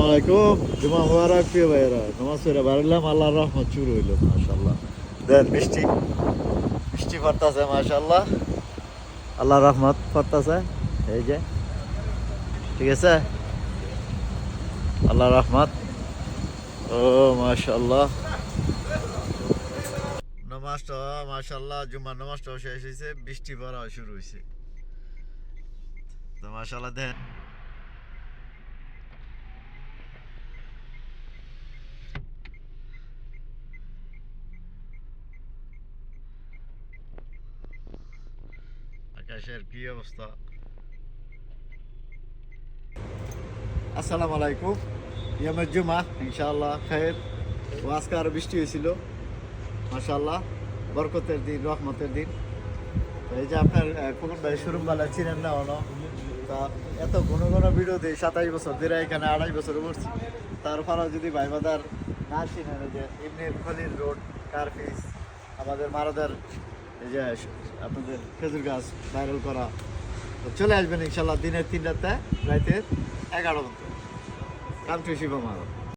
আলাইকুম। জুমা মুবারক প্রিয় ভাইয়েরা, নামাজ পড়ে বাড়লাম, আল্লাহর রহমত শুরু হইলো। মাশাআল্লাহ, দেন বৃষ্টি বৃষ্টি পড়তাছে, মাশাআল্লাহ, আল্লাহর রহমত পড়তাছে। এই যে ঠিক আছে, আল্লাহর রহমত। ও মাশাআল্লাহ, নামাজটা মাশাআল্লাহ, জুমার নামাজটাও শেষ হয়েছে, বৃষ্টি পড়া শুরু হয়েছে। তো মাশাআল্লাহ দেন আকাশের কি অবস্থা। আসসালামু আলাইকুম, ইয়ামের জুমা, ইনশাআল্লাহ খায়ের। ও আজকে আরো বৃষ্টি হয়েছিল, মাশাআল্লাহ, বরকতের দিন, রহমতের দিন। তো এই যে আপনার কোন ভাই শোরুম বালা চিনেন না হলো, তা এত ঘন ঘন ভিডিও দিই, 27 বছর ধরে এখানে 28 বছর পড়ছি। তারপরেও যদি ভাই বাদার না চিনেন, এই যে ইবনে খলিল রোড, কারফিস, আমাদের মারাদার, এই যে আপনাদের খেজুর গাছ ভাইরাল করা। তো চলে আসবেন ইনশাল্লাহ দিনের 3টাতে, রাতের 11 পর্যন্ত। Come to শিবমার।